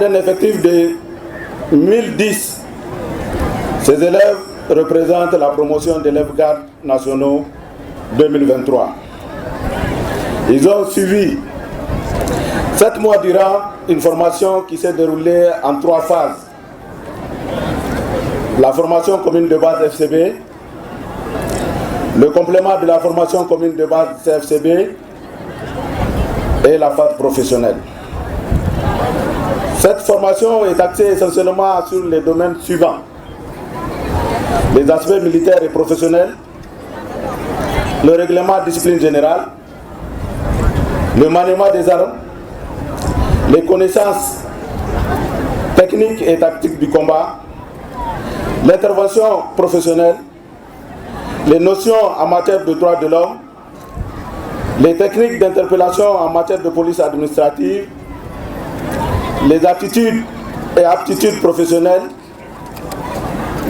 d'un effectif de 1010, ces élèves représentent la promotion d'élèves gardes nationaux 2023. Ils ont suivi 7 mois durant une formation qui s'est déroulée en 3 phases. La formation commune de base FCB, le complément de la formation commune de base CFCB et la phase professionnelle. Cette formation est axée essentiellement sur les domaines suivants: les aspects militaires et professionnels, le règlement de discipline générale, le maniement des armes, les connaissances techniques et tactiques du combat, l'intervention professionnelle, les notions en matière de droits de l'homme, les techniques d'interpellation en matière de police administrative, les attitudes et aptitudes professionnelles,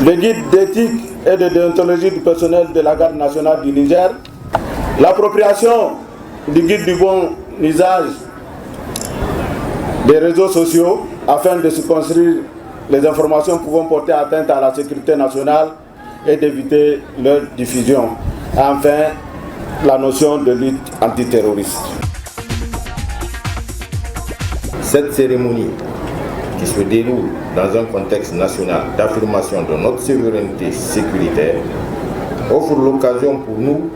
le guide d'éthique et de déontologie du personnel de la garde nationale du Niger, l'appropriation du guide du bon usage des réseaux sociaux afin de circonscrire les informations pouvant porter atteinte à la sécurité nationale et d'éviter leur diffusion. Enfin, la notion de lutte antiterroriste. Cette cérémonie, qui se déroule dans un contexte national d'affirmation de notre souveraineté sécuritaire, offre l'occasion pour nous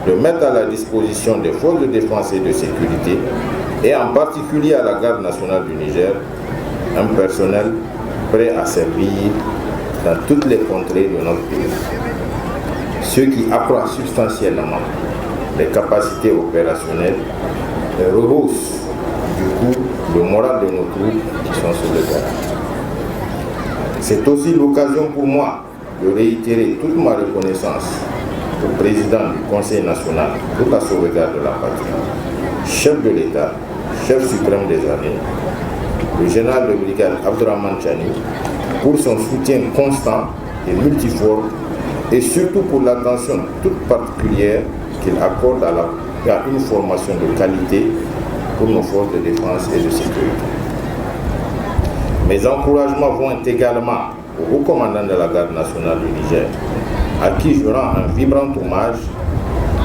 de mettre à la disposition des forces de défense et de sécurité, et en particulier à la garde nationale du Niger, un personnel prêt à servir dans toutes les contrées de notre pays. Ce qui accroît substantiellement les capacités opérationnelles et rehausse du coup le moral de nos troupes qui sont sur le terrain. C'est aussi l'occasion pour moi de réitérer toute ma reconnaissance au président du Conseil national pour la sauvegarde de la patrie, chef de l'État, chef suprême des armées, le général de brigade Abdourahmane Tchani, pour son soutien constant et multiforme, et surtout pour l'attention toute particulière qu'il accorde à une formation de qualité pour nos forces de défense et de sécurité. Mes encouragements vont également au haut commandant de la garde nationale du Niger, à qui je rends un vibrant hommage,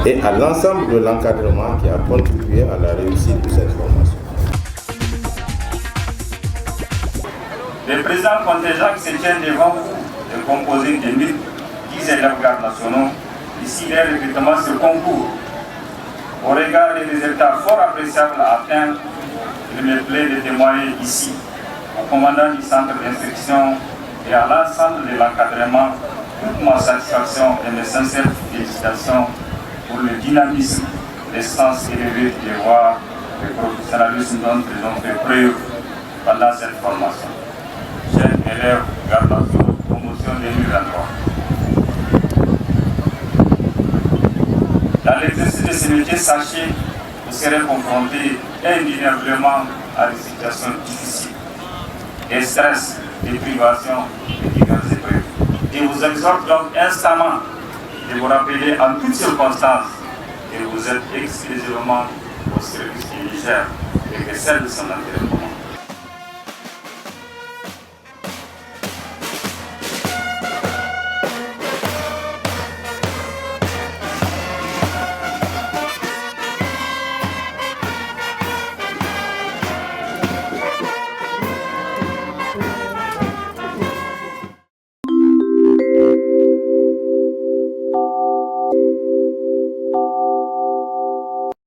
et à l'ensemble de l'encadrement qui a contribué à la réussite de cette formation. Le président contingent qui se tient devant vous est composé de 1010 élèves gardes nationaux. Ici, les recrutements se concourent. Au regard des résultats fort appréciables à atteindre, il me plaît de témoigner ici, au commandant du centre d'instruction et à l'ensemble de l'encadrement, toute ma satisfaction et mes sincères félicitations pour le dynamisme, l'essence élevée du devoir et le professionnalisme dont ils ont fait preuve pendant cette formation. Chers élèves, garde nationaux, promotion 2023. Dans l'exercice de ce métier, sachez, vous serez confrontés indéniablement à des situations difficiles, des stress, des privations et diverses épreuves. Je vous exhorte donc instamment de vous rappeler en toutes circonstances que vous êtes exclusivement au service du Niger et que celle de son environnement.